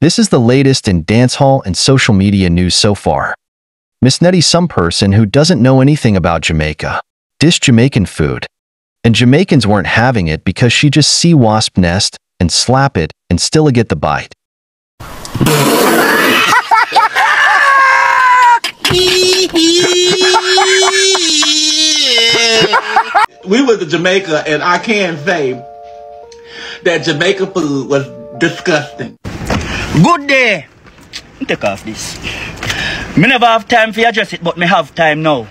This is the latest in dancehall and social media news so far. Miss Nettie, some person who doesn't know anything about Jamaica, dished Jamaican food. And Jamaicans weren't having it because she just see wasp nest and slap it and still get the bite. We went to Jamaica, and I can say that Jamaica food was disgusting. Good day. Take off this. Me never have time for you address it, but me have time now.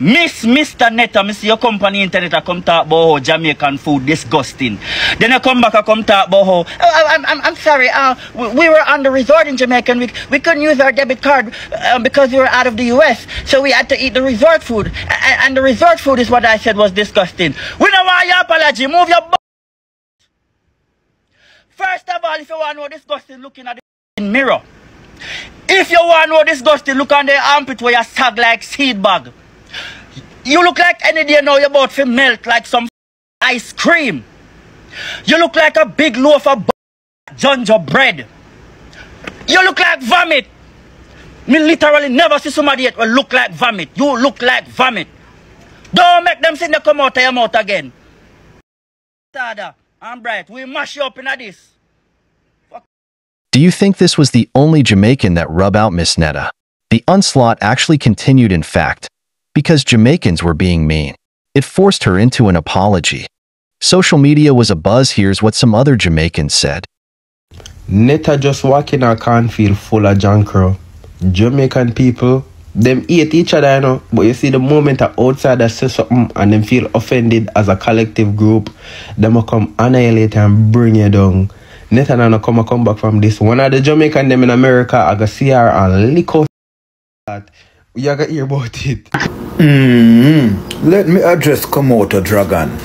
Mr. Netta, me see your company internet come talk about how Jamaican food disgusting. Then you come back and come talk about how I'm sorry, we were on the resort in Jamaica and we couldn't use our debit card because we were out of the US. So we had to eat the resort food. And the resort food is what I said was disgusting. We don't want your apology. Move your butt. First of all, if you want to know disgusting, looking at the mirror. If you want to know disgusting, look on the armpit where you sag like seed bag. You look like any day now you're about to melt like some ice cream. You look like a big loaf of ginger bread. You look like vomit. Me literally never see somebody yet will look like vomit. You look like vomit. Don't make them see they come out of your mouth again. Tada, I'm bright. We mash you up in this. Do you think this was the only Jamaican that rubbed out Miss Netta? The onslaught actually continued, in fact, because Jamaicans were being mean. It forced her into an apology. Social media was abuzz. Here's what some other Jamaicans said. Netta just walk in our cornfield full of junk. Jamaican people, them hate each other, you know, but you see the moment a outsider say something and them feel offended as a collective group, them will come annihilate and bring you down. Netta and come back from this. One of the Jamaican them in America, I go see her and lick out that. You gotta hear about it. Let me address Komodo Dragon.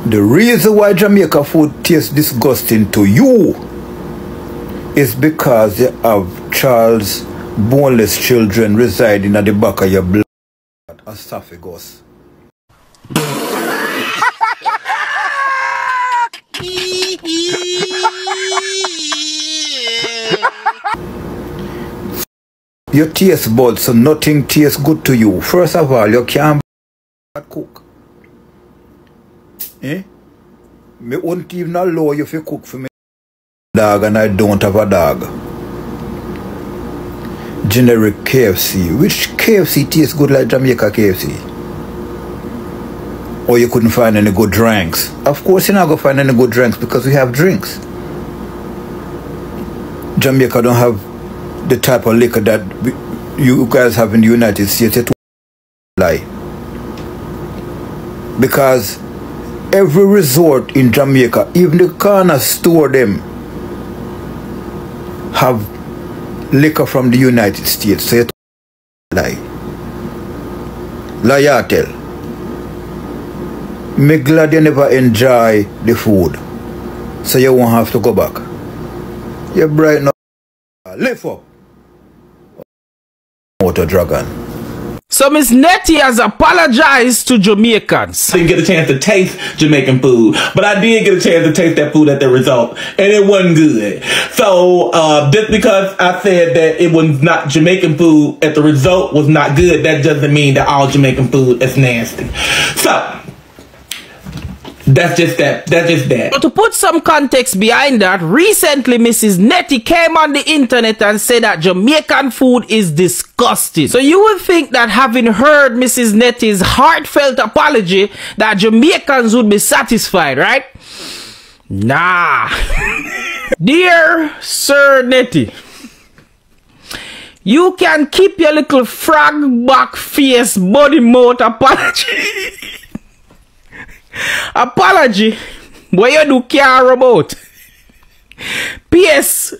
The reason why Jamaica food tastes disgusting to you is because you have Charles boneless children residing at the back of your blood esophagus. Your taste buds, so nothing tastes good to you. First of all, you can't cook. Eh? Me won't even allow you to cook for me dog, and I don't have a dog. Generic KFC. Which KFC tastes good like Jamaica KFC? Or you couldn't find any good drinks? Of course you're not going to find any good drinks because we have drinks. Jamaica don't have the type of liquor that you guys have in the United States. It lie. Because every resort in Jamaica, even the corner store them, have liquor from the United States. So it lie. Lie, tell. Me glad you never enjoy the food, so you won't have to go back. You're bright now. Lift up. Water Dragon. So Miss Nettie has apologized to Jamaicans. I didn't get a chance to taste Jamaican food, but I did get a chance to taste that food at the result, and it wasn't good. So just because I said that it was not Jamaican food at the result was not good, that doesn't mean that all Jamaican food is nasty. So that's just that. That's just that. But to put some context behind that, recently Mrs. Nettie came on the internet and said that Jamaican food is disgusting. So you would think that having heard Mrs. Nettie's heartfelt apology, that Jamaicans would be satisfied, right? Nah. Dear Sir Nettie, you can keep your little frog back face body mouth apology what you do care about. P.S.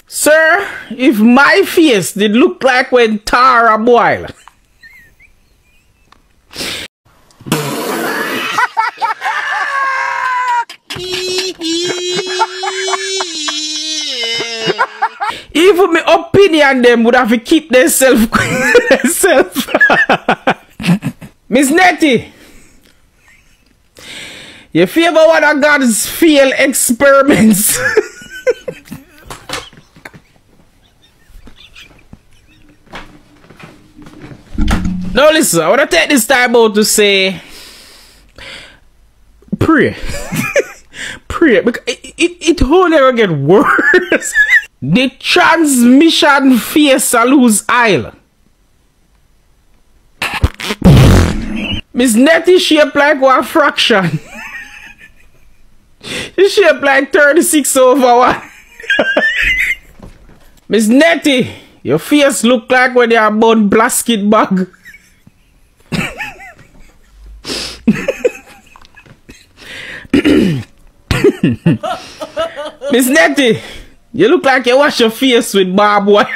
Sir, if my face did look like when Tara boil, even my opinion them would have to keep themselves. Miss Nettie, You favor one of God's failed experiments. Now listen, I want to take this time out to say, pray. Pray, because it won't never get worse. The transmission face a lose aisle. Miss Nettie shaped like one fraction. She shaped like 36/1. Miss Nettie, your face look like when you are born basket bag. Miss Nettie, you look like you wash your face with barbed wire.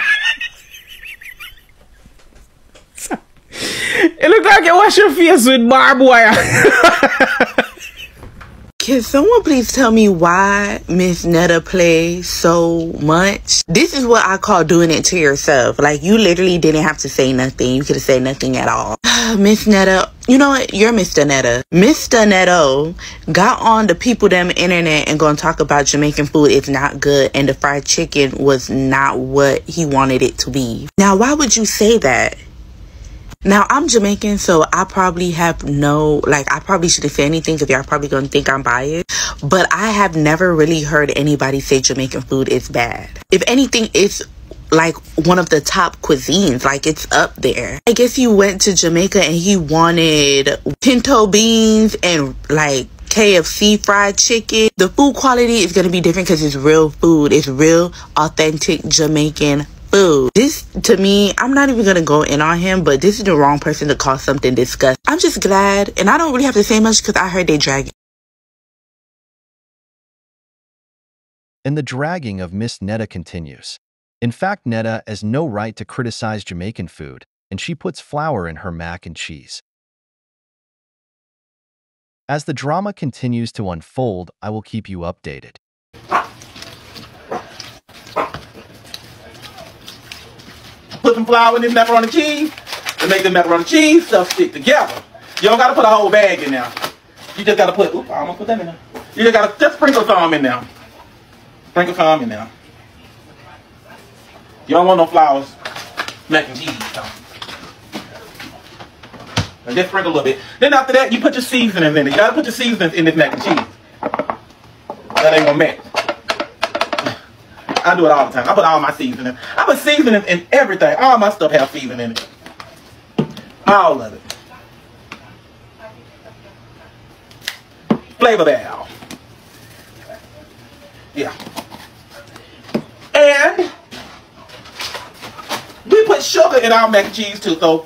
You look like you wash your face with barbed wire. Can someone please tell me why Miss Netta plays so much? This is what I call doing it to yourself. Like, you literally didn't have to say nothing. You could have said nothing at all. Miss Netta, you know what? You're Mr. Netta. Mr. Netto got on the people them internet and gonna talk about Jamaican food is not good and the fried chicken was not what he wanted it to be. Now, why would you say that? Now, I'm Jamaican, so I probably have I probably shouldn't say anything because y'all probably gonna think I'm biased. But I have never really heard anybody say Jamaican food is bad. If anything, it's like one of the top cuisines. Like, it's up there. I guess he went to Jamaica and he wanted pinto beans and like KFC fried chicken. The food quality is gonna be different because it's real food. It's real, authentic Jamaican food. This, to me, I'm not even gonna go in on him, but this is the wrong person to call something disgusting. I'm just glad, and I don't really have to say much because I heard they dragging. And the dragging of Miss Netta continues. In fact, Netta has no right to criticize Jamaican food, and she puts flour in her mac and cheese. As the drama continues to unfold, I will keep you updated. Put some flour in this macaroni and cheese to make the macaroni and cheese stuff stick together. You don't gotta put a whole bag in there. You just gotta put, oops, I almost put that in there. You just gotta sprinkle some in there. Sprinkle some in there. You don't want no flours, mac and cheese. So. And just sprinkle a little bit. Then after that, you put your seasonings in it. You gotta put your seasonings in this mac and cheese. That ain't gonna mix. I do it all the time. I put all my seasoning. I put seasoning in everything. All my stuff has seasoning in it. All of it. Flavor valve. Yeah. And we put sugar in our mac and cheese too. So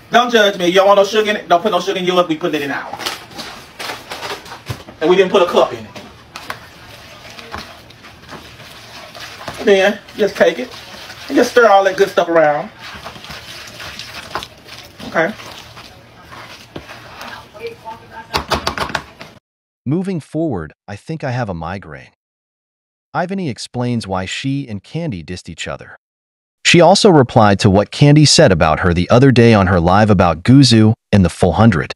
don't judge me. You don't want no sugar in it? Don't put no sugar in yours. We put it in ours. And we didn't put a cup in it. Then just take it and just stir all that good stuff around. Okay. Moving forward, I think I have a migraine. Ivany explains why she and Candy dissed each other. She also replied to what Candy said about her the other day on her live about Guzu and the full 100.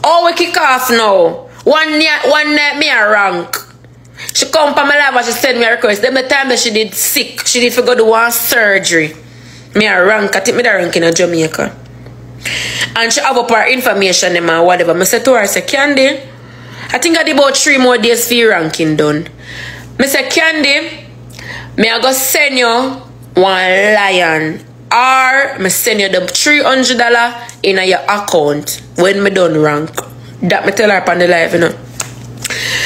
Oh, we kick off now. One night me a rank. She come from my live and she sent me a request. Then the time that she did sick, she did forget to one surgery. Me a rank, I think me the rank in Jamaica. And she have up her information and whatever. I said to her, I said, Candy, I think I did about 3 more days for your ranking done. I said, Candy, me I go send you one lion. Or I send you the $300 in your account when me done rank. That me tell her on the live, you know.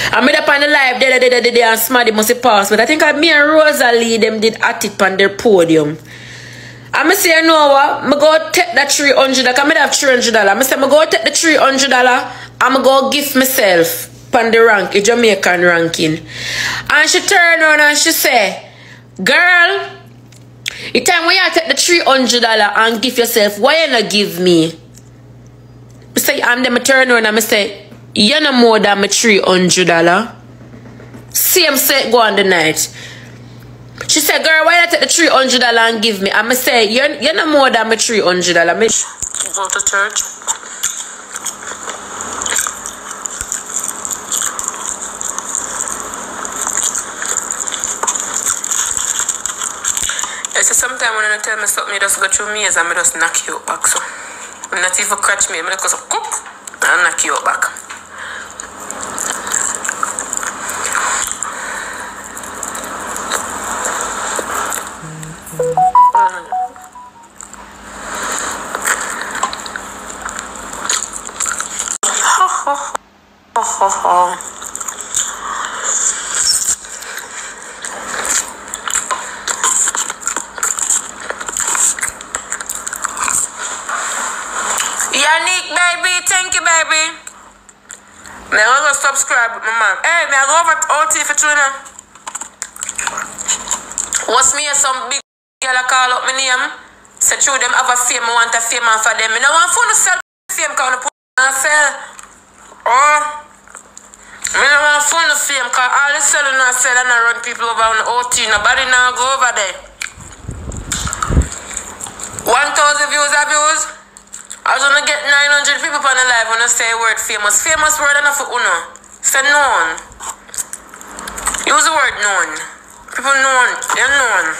I made up on the live day and Smaddy must pass. But I think me and Rosalie them did at it on their podium. I say, you know what? I go take that $300. I have $300. I say, I go take the $300. I'm go give myself on the rank, a Jamaican ranking. And she turn around and she say, girl, the time when you take the $300 and give yourself, why you not give me? I say, and then I turn around and I say, you no more than my $300. Same set go on the night. She said, girl, why you take the $300 and give me? I'ma say, you're no more than my $300. Go to church. so sometimes when you tell me something, you just go through me and I just knock you back. So I'm not even catch me, I'm just go cook and knock you back. Yannick, baby, thank you, baby. Me I go subscribe, my man. Hey, me I go over to OT for tuna. What's me some big girl call up my name? Say through them have a fame, I want a fame for them. I don't want to sell fame because I put on sell. Oh, I don't want to fame because all the selling and sell and I run people over on the OT. Nobody now go over there. 1,000 views. I was gonna get 900 people on the live when I say word famous. Famous word enough for uno. Say known. Use the word known. People known. They're known.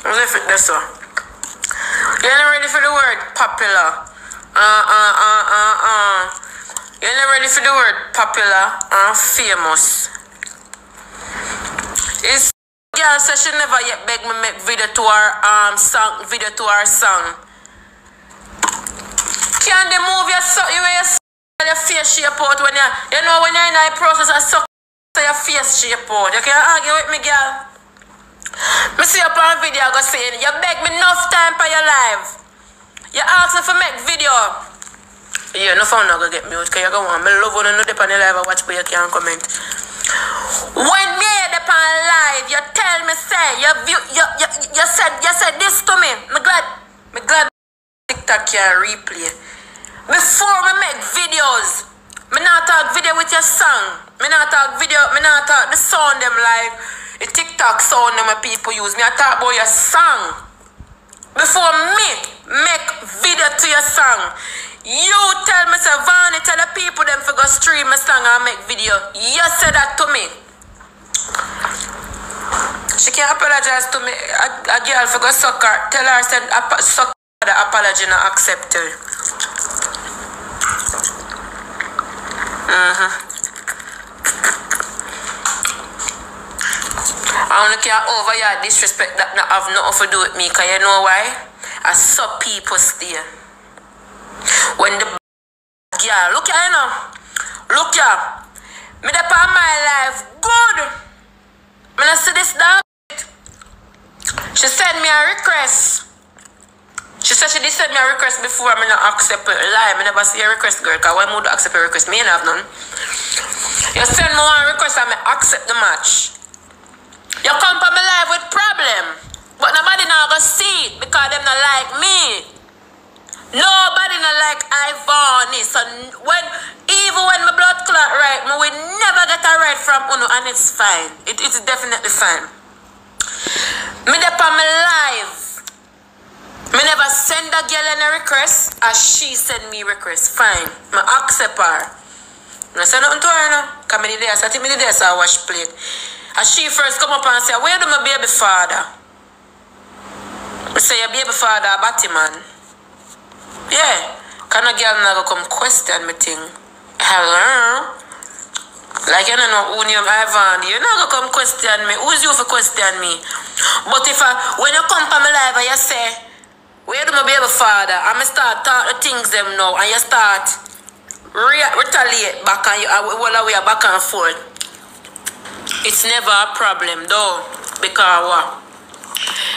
What if it this one? You're not ready for the word popular. You're not ready for the word popular and famous. This girl says she never yet beg me make video to her song. Can they move your face shape out when you know when you're in the process of suck your face shape out? You can argue with me, girl. Me see up on video go saying you beg me enough time for your live. You ask me for make video. Yeah, no phone not gonna get me out because you go on. Me love when you know on the live I watch but you can't comment. When me up on live, you tell me say you said this to me. Me glad TikTok can replay. Before me make videos, me not talk video with your song. Me not talk the sound them like the TikTok sound them people use. Me I talk about your song. Before me make video to your song, you tell me say Vani tell the people them for go stream my song and make video. You said that to me. She can't apologize to me. A girl for go suck her. Tell her said suck the apology not accepted. I only care over your disrespect that not have nothing to do with me, because you know why? I saw people stay. When the girl, look here, you know. Look here. Me dey on my life good. Me not see this dog. She sent me a request. She said she did send me a request before. I not accept it. Lie, I never see a request, girl. Because why would I accept a request? Me ain't have none. You send me one request and I accept the match. You come for my life with problem. But nobody now go see it because them not like me. Nobody not like Ivani. So even when my blood clot right, me will never get a right from Uno and it's fine. It's definitely fine. Me dey on my life. Me never send a girl any request as she send me request. Fine. Me accept her. I say nothing to her now. Because I did this. I think I did this. I wash plate. As she first come up and say, where do my baby father? I say, your baby father a batty man. Yeah. Can a girl not come question me thing? Hello? Like you don't know who name Ivan. You not come question me. Who's you for question me? But if when you come to my life and you say, where do my baby father? I'm going to start talk the things them now and you start retaliate back and you we are back and forth. It's never a problem though, because what?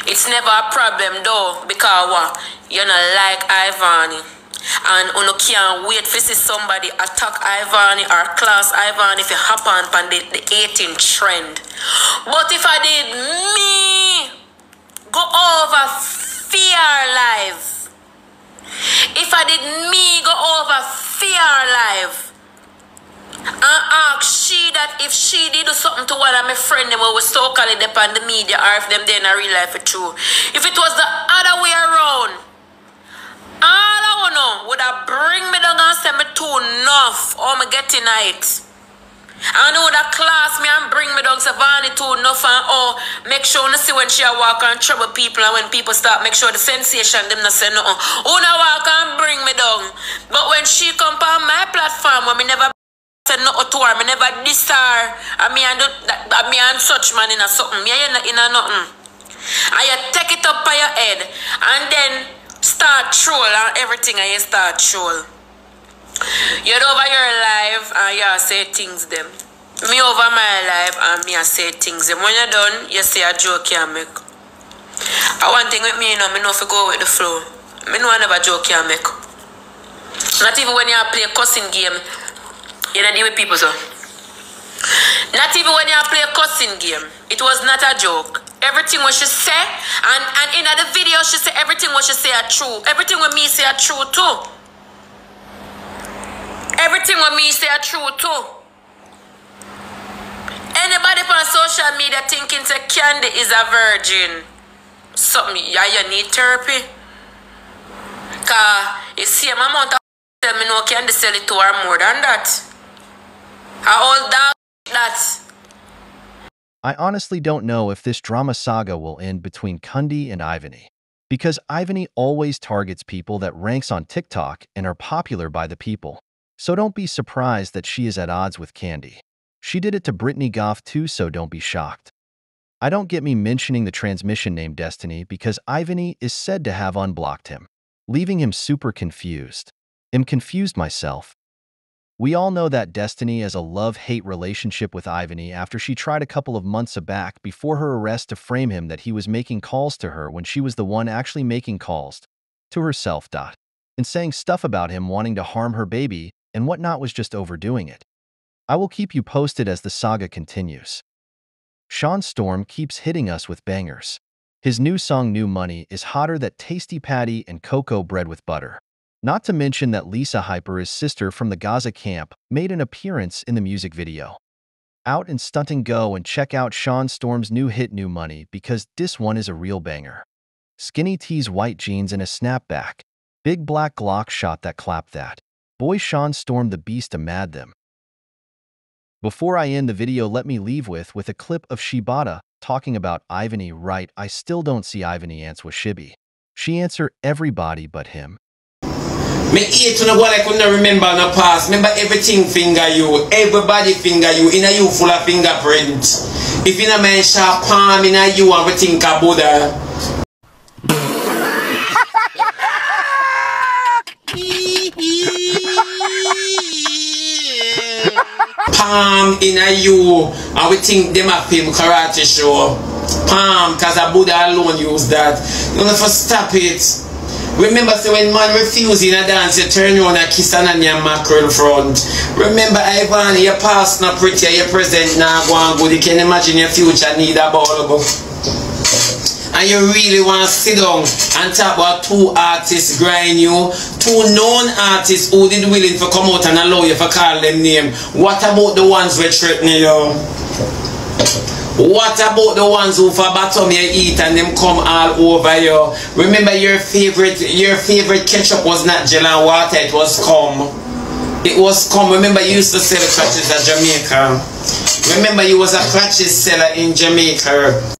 It's never a problem though, because what? You're not like Ivani. And you can't wait to see somebody attack Ivani or class Ivani if you happen on the 18 trend. But if I did me go over fear live, if I did me go over fear live and ask she that if she did do something to one of my friends who was so called up on the media or if them they in a real life for true. If it was the other way around, all I wanna know would have bring me down and send me too enough or me getting it. I know that class me and bring me down Savannah too enough and oh, make sure you see when she walk and trouble people and when people start make sure the sensation them not say nothing. Who na walk and bring me down. But when she come on my platform when me never say nothing to her, me never diss her and me and such man in a something. Me in a nothing. And you take it up by your head and then start troll and everything and you start troll. You're over your life and you say things them. Me over my life and me say things them. When you're done, you say a joke you make. And one thing with me, you know if you go with the flow. Me know I never joke you make. Not even when you play a cussing game, you don't deal with people so. Not even when you play a cussing game, it was not a joke. Everything what she say, and in the video she say everything what she say are true. Everything what me say are true too. Everything what me say are true too. Anybody on social media thinking that Candy is a virgin, something yeah, you need therapy. Cause you see my amount of tell me no Candy sell it to her more than that. All that. I honestly don't know if this drama saga will end between Kundi and Ivany, because Ivany always targets people that ranks on TikTok and are popular by the people. So don't be surprised that she is at odds with Candy. She did it to Brittany Goff too, so don't be shocked. I don't get me mentioning the transmission name Destiny because Ivany is said to have unblocked him, leaving him super confused. I'm confused myself. We all know that Destiny has a love-hate relationship with Ivany after she tried a couple of months back before her arrest to frame him that he was making calls to her when she was the one actually making calls to herself. And saying stuff about him wanting to harm her baby and whatnot was just overdoing it. I will keep you posted as the saga continues. Shawn Storm keeps hitting us with bangers. His new song New Money is hotter than Tasty Patty and Cocoa Bread with Butter. Not to mention that Lisa Hyper, his sister from the Gaza camp, made an appearance in the music video. Out and stunt and go and check out Shawn Storm's new hit New Money because this one is a real banger. Skinny tees, white jeans and a snapback. Big black Glock shot that clap that. Boy Shawn Storm the beast a mad them. Before I end the video, let me leave with a clip of Shibata talking about Ivany. Right, I still don't see Ivany answer Shibby. She answer everybody but him. Me hate to know what I could not remember in the past. Remember everything finger you, everybody finger you, in a you full of fingerprint. If you know man sharp palm in a you and we think about that. Palm in a you and we think them a film karate show. Palm cause a Buddha alone use that. You have to stop it. Remember, so when man refuse in a dance, you turn on a kiss and your mackerel front. Remember, Ivan, your past not pretty, your present not going good. You can imagine your future need a ball. And you really want to sit down and talk about two artists grind you, two known artists who did willing to come out and allow you to call them name. What about the ones who threaten you? What about the ones who for bottom you eat and them come all over you? Remember your favorite ketchup was not gel and water, it was cum. It was cum. Remember you used to sell crutches at Jamaica. Remember you was a crutches seller in Jamaica.